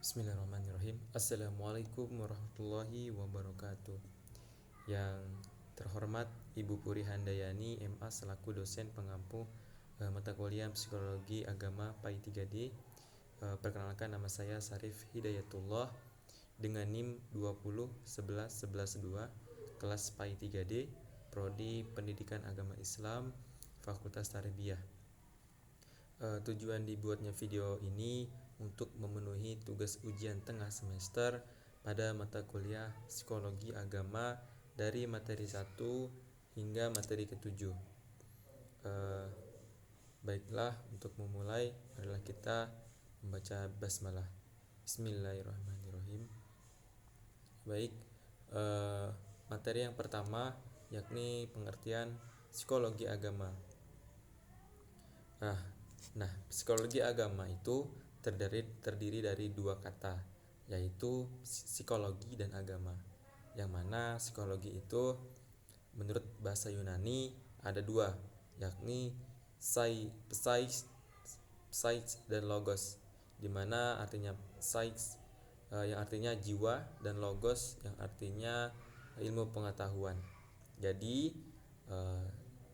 Bismillahirrahmanirrahim. Assalamualaikum warahmatullahi wabarakatuh. Yang terhormat Ibu Puri Handayani MA selaku dosen pengampu mata kuliah Psikologi Agama PAI 3D. Perkenalkan, nama saya Sarif Hidayatullah dengan NIM 20111112 kelas PAI 3D, Prodi Pendidikan Agama Islam, Fakultas Tarbiyah. Tujuan dibuatnya video ini untuk memenuhi tugas ujian tengah semester pada mata kuliah Psikologi Agama dari materi 1 hingga materi ke-7. Baiklah, untuk memulai adalah kita membaca basmalah. Bismillahirrahmanirrahim. Baik, materi yang pertama yakni pengertian psikologi agama. Nah, psikologi agama itu terdiri dari dua kata, yaitu psikologi dan agama. Yang mana psikologi itu menurut bahasa Yunani ada dua, yakni psyche dan logos, di mana artinya psyche yang artinya jiwa dan logos yang artinya ilmu pengetahuan. Jadi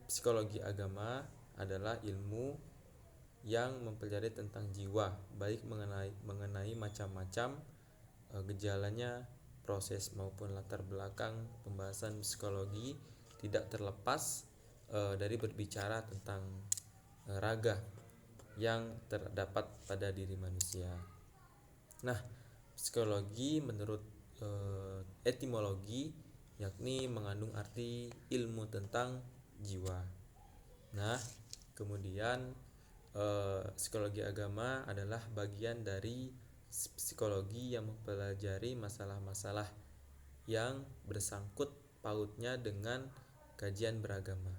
psikologi agama adalah ilmu yang mempelajari tentang jiwa, baik mengenai macam-macam gejalanya, proses maupun latar belakang pembahasan psikologi, tidak terlepas dari berbicara tentang raga yang terdapat pada diri manusia. Nah, psikologi menurut etimologi yakni mengandung arti ilmu tentang jiwa. Nah, kemudian psikologi agama adalah bagian dari psikologi yang mempelajari masalah-masalah yang bersangkut pautnya dengan kajian beragama.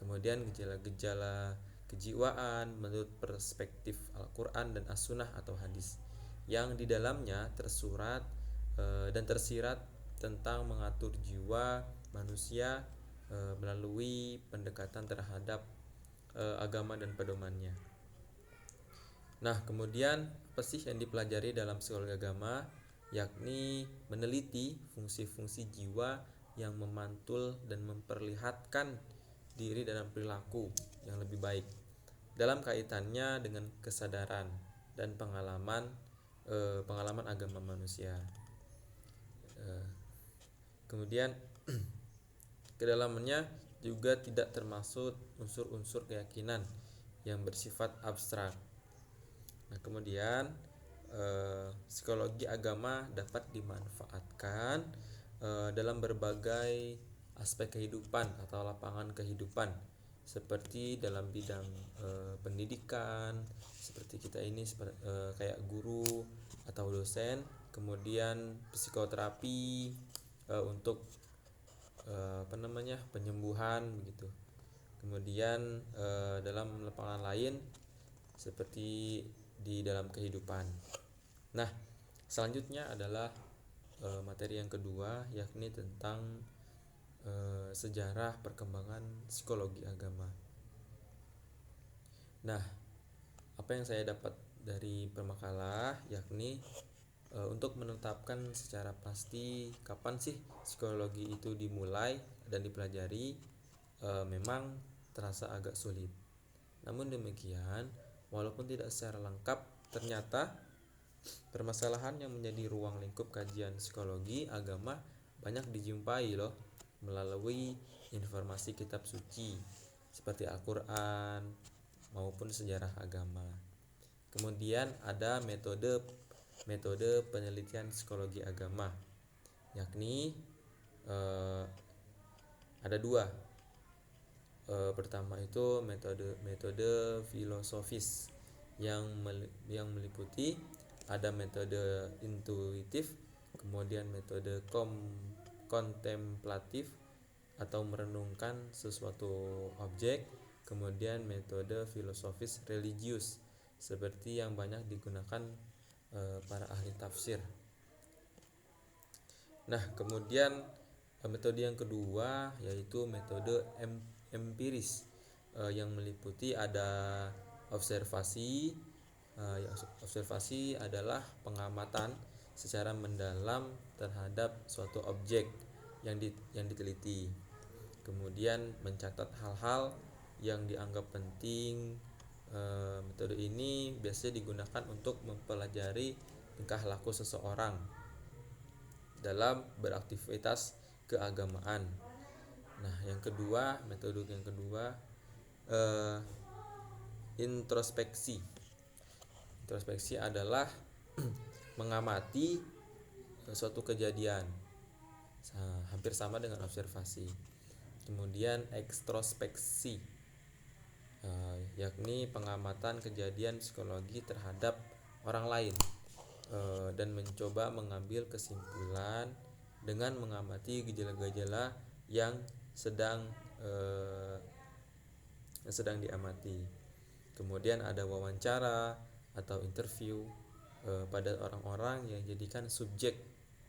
Kemudian gejala-gejala kejiwaan menurut perspektif Al-Quran dan As-Sunnah atau hadis, yang di dalamnya tersurat dan tersirat tentang mengatur jiwa manusia melalui pendekatan terhadap agama dan pedomannya. Nah, kemudian apa sih yang dipelajari dalam psikologi agama? Yakni meneliti fungsi-fungsi jiwa yang memantul dan memperlihatkan diri dalam perilaku yang lebih baik dalam kaitannya dengan kesadaran dan pengalaman agama manusia. Kemudian kedalamannya juga tidak termasuk unsur-unsur keyakinan yang bersifat abstrak. Nah, kemudian psikologi agama dapat dimanfaatkan dalam berbagai aspek kehidupan atau lapangan kehidupan, seperti dalam bidang pendidikan, seperti kita ini kayak guru atau dosen, kemudian psikoterapi untuk penyembuhan begitu. Kemudian dalam lapangan lain seperti di dalam kehidupan. Nah, selanjutnya adalah materi yang kedua, yakni tentang sejarah perkembangan psikologi agama. Nah, apa yang saya dapat dari permakalah yakni untuk menetapkan secara pasti kapan sih psikologi itu dimulai dan dipelajari memang terasa agak sulit. Namun demikian, walaupun tidak secara lengkap, ternyata permasalahan yang menjadi ruang lingkup kajian psikologi agama banyak dijumpai loh melalui informasi kitab suci seperti Al-Quran maupun sejarah agama. Kemudian ada metode penelitian psikologi agama, yakni ada dua. Pertama itu metode filosofis yang meliputi ada metode intuitif, kemudian metode kontemplatif atau merenungkan sesuatu objek, kemudian metode filosofis religius seperti yang banyak digunakan para ahli tafsir. Nah, kemudian metode yang kedua yaitu metode empiris yang meliputi ada observasi Observasi adalah pengamatan secara mendalam terhadap suatu objek yang diteliti. Kemudian mencatat hal-hal yang dianggap penting. Metode ini biasanya digunakan untuk mempelajari tingkah laku seseorang dalam beraktivitas keagamaan. Nah, metode yang kedua, introspeksi. Introspeksi adalah mengamati suatu kejadian, hampir sama dengan observasi. Kemudian ekstrospeksi, yakni pengamatan kejadian psikologi terhadap orang lain, dan mencoba mengambil kesimpulan dengan mengamati gejala-gejala yang sedang diamati. Kemudian ada wawancara atau interview pada orang-orang yang dijadikan subjek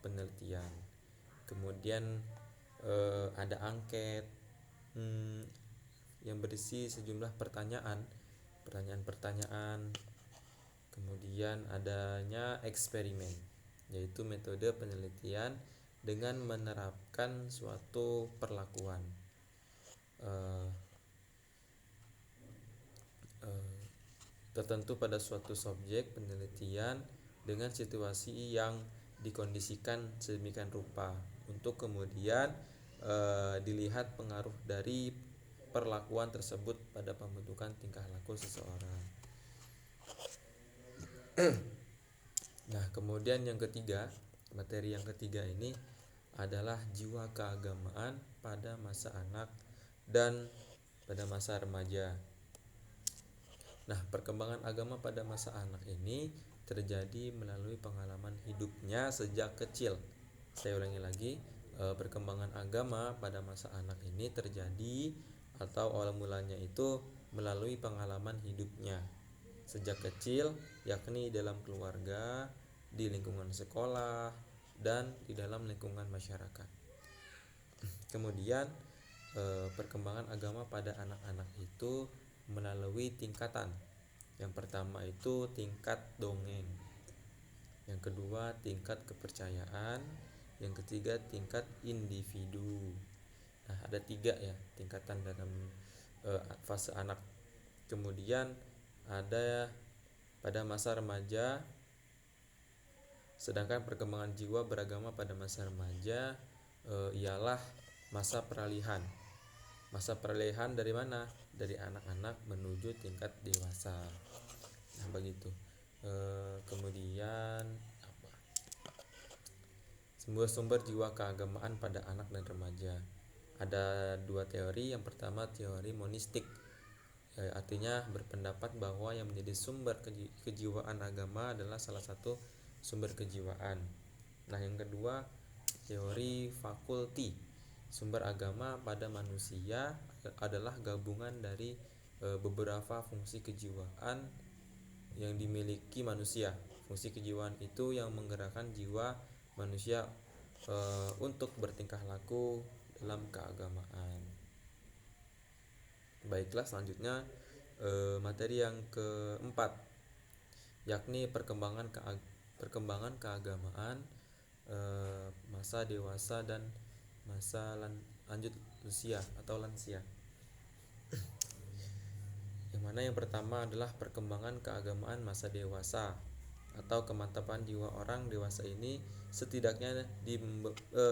penelitian. Kemudian ada angket yang berisi sejumlah pertanyaan. Kemudian adanya eksperimen, yaitu metode penelitian dengan menerapkan suatu perlakuan tertentu pada suatu subjek penelitian dengan situasi yang dikondisikan sedemikian rupa untuk kemudian dilihat pengaruh dari perlakuan tersebut pada pembentukan tingkah laku seseorang. Nah, kemudian materi yang ketiga ini adalah jiwa keagamaan pada masa anak dan pada masa remaja. Nah, perkembangan agama pada masa anak ini terjadi melalui pengalaman hidupnya sejak kecil. Saya ulangi lagi, perkembangan agama pada masa anak ini terjadi atau awal mulanya itu melalui pengalaman hidupnya sejak kecil, yakni dalam keluarga, di lingkungan sekolah, dan di dalam lingkungan masyarakat. Kemudian perkembangan agama pada anak-anak itu melalui tingkatan. Yang pertama itu tingkat dongeng, yang kedua tingkat kepercayaan, yang ketiga tingkat individu. Nah, ada 3 ya tingkatan dalam fase anak. Kemudian ada pada masa remaja, sedangkan perkembangan jiwa beragama pada masa remaja ialah masa peralihan. Masa peralihan dari mana? Dari anak-anak menuju tingkat dewasa. Nah, begitu. Kemudian sumber-sumber jiwa keagamaan pada anak dan remaja. Ada 2 teori. Yang pertama teori monistik, artinya berpendapat bahwa yang menjadi sumber kejiwaan agama adalah salah satu sumber kejiwaan. Nah, yang kedua teori fakulti. Sumber agama pada manusia adalah gabungan dari beberapa fungsi kejiwaan yang dimiliki manusia. Fungsi kejiwaan itu yang menggerakkan jiwa manusia untuk bertingkah laku dalam keagamaan. Baiklah, selanjutnya materi yang keempat, yakni perkembangan keagamaan masa dewasa dan masa lanjut usia atau lansia. Yang mana yang pertama adalah perkembangan keagamaan masa dewasa atau kemantapan jiwa orang dewasa ini setidaknya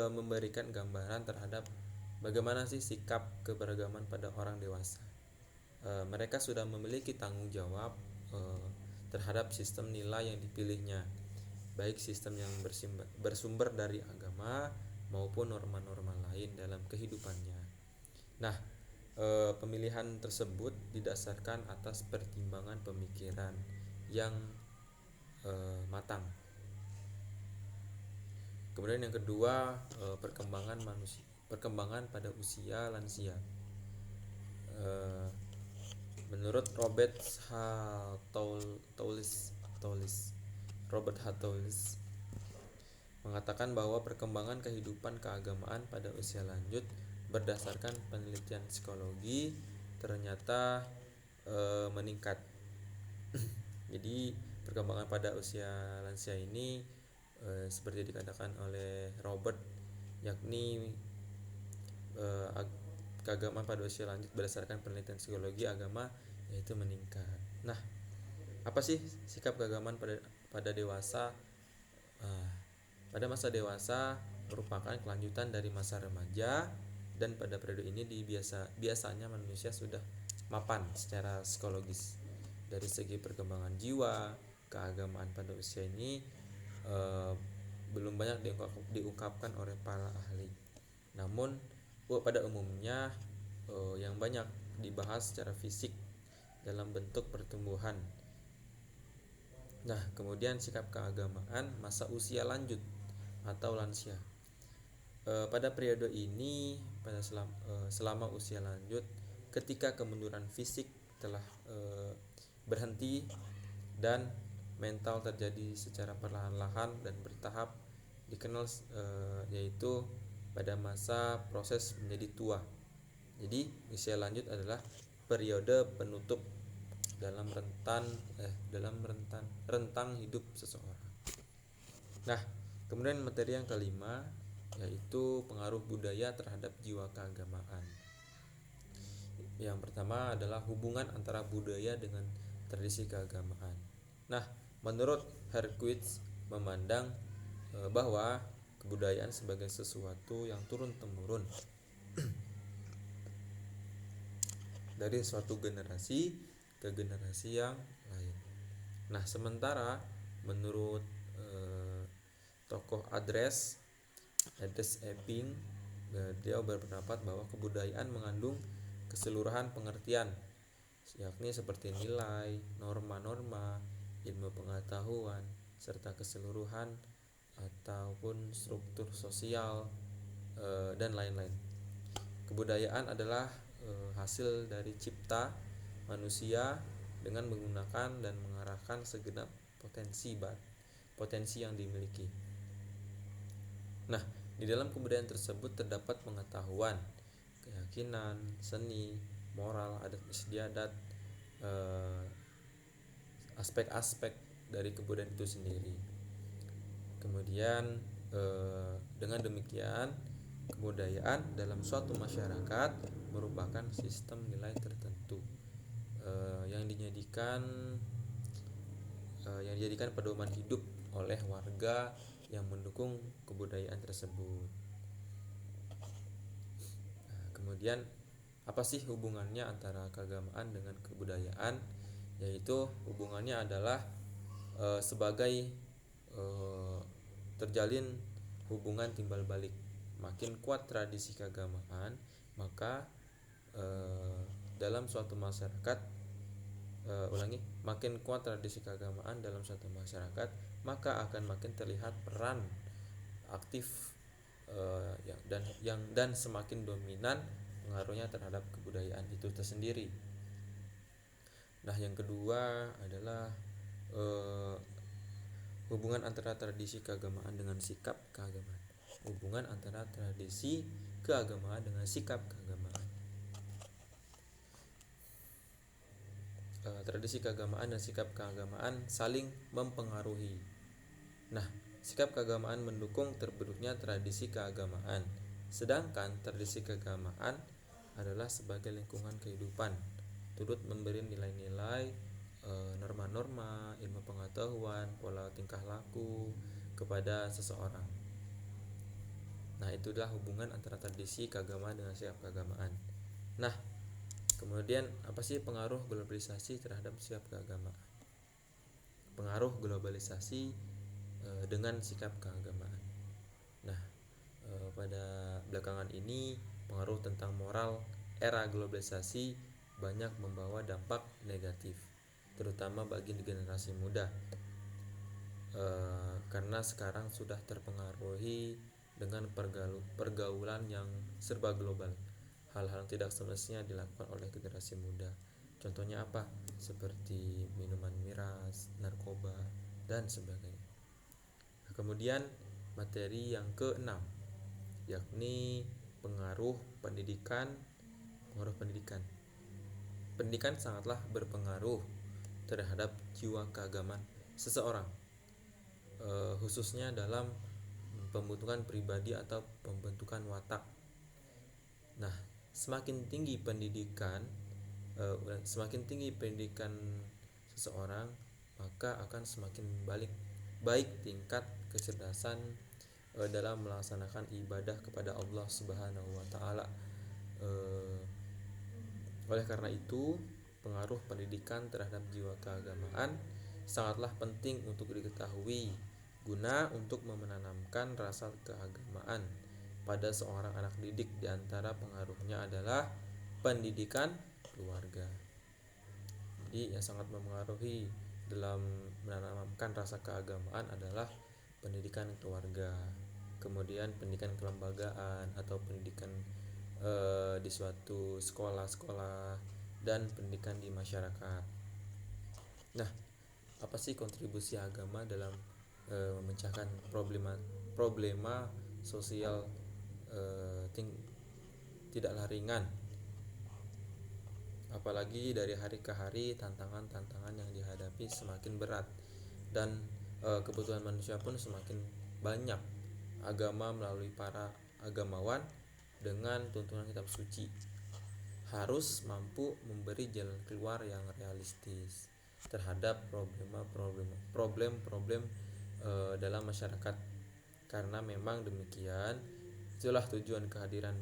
memberikan gambaran terhadap bagaimana sih sikap keberagaman pada orang dewasa. Mereka sudah memiliki tanggung jawab terhadap sistem nilai yang dipilihnya, baik sistem yang bersumber dari agama maupun norma-norma lain dalam kehidupannya. Nah, pemilihan tersebut didasarkan atas pertimbangan pemikiran yang matang. Kemudian yang kedua, perkembangan pada usia lansia. Menurut Robert H. Taulis mengatakan bahwa perkembangan kehidupan keagamaan pada usia lanjut berdasarkan penelitian psikologi ternyata meningkat. Jadi perkembangan pada usia lansia ini seperti dikatakan oleh Robert, yakni keagamaan pada usia lanjut berdasarkan penelitian psikologi agama yaitu meningkat. Nah, apa sih sikap keagamaan pada dewasa? Pada masa dewasa merupakan kelanjutan dari masa remaja, dan pada periode ini biasanya manusia sudah mapan secara psikologis. Dari segi perkembangan jiwa, keagamaan pada usia ini belum banyak diungkapkan oleh para ahli. Namun pada umumnya yang banyak dibahas secara fisik dalam bentuk pertumbuhan. Nah, kemudian sikap keagamaan masa usia lanjut atau lansia. Pada periode ini, selama usia lanjut, ketika kemunduran fisik telah berhenti dan mental terjadi secara perlahan-lahan dan bertahap, dikenal yaitu pada masa proses menjadi tua. Jadi usia lanjut adalah periode penutup dalam rentang hidup seseorang. Nah, kemudian materi yang kelima yaitu pengaruh budaya terhadap jiwa keagamaan. Yang pertama adalah hubungan antara budaya dengan tradisi keagamaan. Nah, menurut Herkwitz memandang bahwa kebudayaan sebagai sesuatu yang turun-temurun dari suatu generasi ke generasi yang lain. Nah, sementara menurut tokoh Adres Epping, dia berpendapat bahwa kebudayaan mengandung keseluruhan pengertian, yakni seperti nilai, norma-norma, ilmu pengetahuan, serta keseluruhan ataupun struktur sosial dan lain-lain. Kebudayaan adalah hasil dari cipta manusia dengan menggunakan dan mengarahkan segenap potensi yang dimiliki. Nah, di dalam kebudayaan tersebut terdapat pengetahuan, keyakinan, seni, moral, adat istiadat, aspek-aspek dari kebudayaan itu sendiri. Kemudian dengan demikian kebudayaan dalam suatu masyarakat merupakan sistem nilai tertentu yang dijadikan pedoman hidup oleh warga yang mendukung kebudayaan tersebut. Kemudian apa sih hubungannya antara keagamaan dengan kebudayaan? Yaitu hubungannya adalah sebagai terjalin hubungan timbal balik. Makin kuat tradisi keagamaan, maka dalam suatu masyarakat makin kuat tradisi keagamaan dalam suatu masyarakat, maka akan makin terlihat peran aktif dan semakin dominan pengaruhnya terhadap kebudayaan itu tersendiri. Nah, yang kedua adalah hubungan antara tradisi keagamaan dengan sikap keagamaan. Hubungan antara tradisi keagamaan dengan sikap keagamaan. Tradisi keagamaan dan sikap keagamaan saling mempengaruhi. Nah, sikap keagamaan mendukung terbentuknya tradisi keagamaan, sedangkan tradisi keagamaan adalah sebagai lingkungan kehidupan, turut memberi nilai-nilai, norma-norma, ilmu pengetahuan, pola tingkah laku kepada seseorang. Nah, itulah hubungan antara tradisi keagamaan dengan sikap keagamaan. Nah, kemudian apa sih pengaruh globalisasi terhadap sikap keagamaan? Pengaruh globalisasi dengan sikap keagamaan. Nah, pada belakangan ini pengaruh tentang moral era globalisasi banyak membawa dampak negatif, terutama bagi generasi muda, karena sekarang sudah terpengaruhi dengan pergaulan yang serba global. Hal-hal yang tidak semestinya dilakukan oleh generasi muda. Contohnya apa? Seperti minuman miras, narkoba, dan sebagainya. Kemudian materi yang keenam, yakni pengaruh pendidikan. Pendidikan sangatlah berpengaruh terhadap jiwa keagamaan seseorang, khususnya dalam pembentukan pribadi atau pembentukan watak. Nah, semakin tinggi pendidikan semakin tinggi pendidikan seseorang, maka akan semakin baik tingkat kecerdasan dalam melaksanakan ibadah kepada Allah Subhanahu wa taala. Oleh karena itu, pengaruh pendidikan terhadap jiwa keagamaan sangatlah penting untuk diketahui guna untuk menanamkan rasa keagamaan pada seorang anak didik. Di antara pengaruhnya adalah pendidikan keluarga. Jadi yang sangat mempengaruhi dalam menanamkan rasa keagamaan adalah pendidikan keluarga, kemudian pendidikan kelembagaan atau pendidikan di suatu sekolah-sekolah, dan pendidikan di masyarakat. Nah, apa sih kontribusi agama dalam memecahkan problema sosial tidaklah ringan, apalagi dari hari ke hari tantangan-tantangan yang dihadapi semakin berat dan kebutuhan manusia pun semakin banyak. Agama melalui para agamawan dengan tuntunan kitab suci harus mampu memberi jalan keluar yang realistis terhadap problem-problem dalam masyarakat. Karena memang demikian, itulah tujuan kehadiran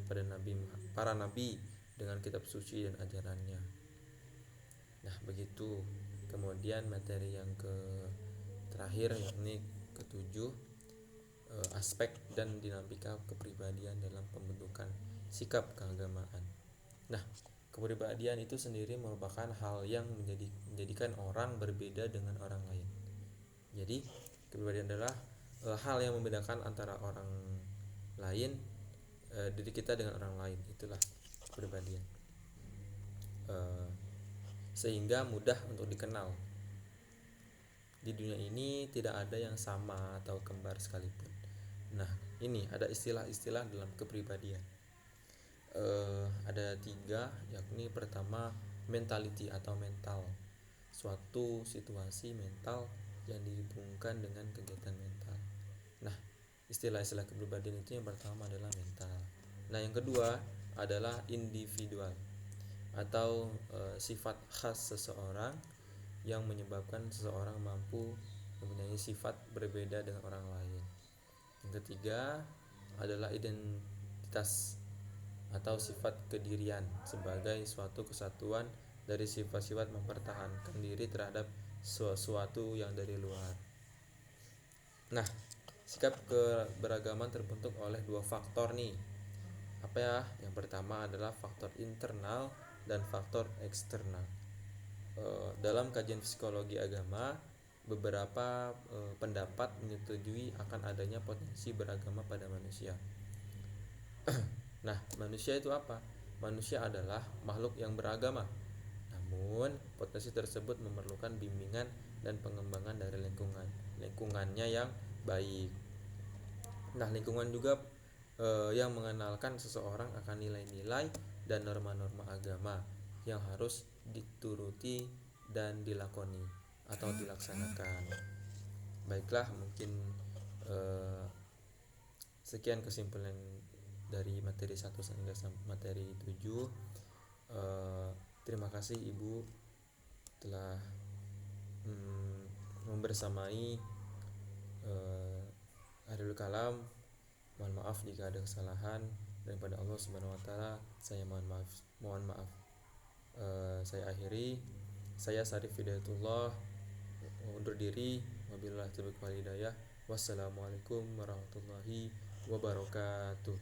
para nabi dengan kitab suci dan ajarannya. Nah, begitu. Kemudian materi yang terakhir, yakni ketujuh, aspek dan dinamika kepribadian dalam pembentukan sikap keagamaan. Nah, kepribadian itu sendiri merupakan hal yang menjadikan orang berbeda dengan orang lain. Jadi, kepribadian adalah hal yang membedakan antara orang lain, diri kita dengan orang lain. Itulah kepribadian. Sehingga mudah untuk dikenal. Di dunia ini tidak ada yang sama atau kembar sekalipun. Nah, ini ada istilah-istilah dalam kepribadian. Ada 3, yakni pertama mentality atau mental, suatu situasi mental yang dihubungkan dengan kegiatan mental. Nah, istilah-istilah kepribadian itu yang pertama adalah mental. Nah, yang kedua adalah individual atau sifat khas seseorang yang menyebabkan seseorang mampu mempunyai sifat berbeda dengan orang lain. Yang ketiga adalah identitas atau sifat kedirian sebagai suatu kesatuan dari sifat-sifat mempertahankan diri terhadap sesuatu yang dari luar. Nah, sikap keberagaman terbentuk oleh 2 faktor nih. Apa ya? Yang pertama adalah faktor internal dan faktor eksternal. Dalam kajian psikologi agama, beberapa pendapat menyetujui akan adanya potensi beragama pada manusia. Nah, manusia itu apa? Manusia adalah makhluk yang beragama. Namun, potensi tersebut memerlukan bimbingan dan pengembangan dari lingkungannya yang baik. Nah, lingkungan juga yang mengenalkan seseorang akan nilai-nilai dan norma-norma agama yang harus dituruti dan dilakoni atau dilaksanakan. Baiklah, mungkin sekian kesimpulan dari materi 1 hingga materi 7. Terima kasih Ibu telah membersamai Ahlul Kalam. Mohon maaf jika ada kesalahan, daripada Allah Subhanahu wa taala saya mohon maaf. Saya akhiri. Saya Sarif Hidayatullah undur diri. Wabillahi taufiq wal hidayah. Wassalamualaikum warahmatullahi wabarakatuh.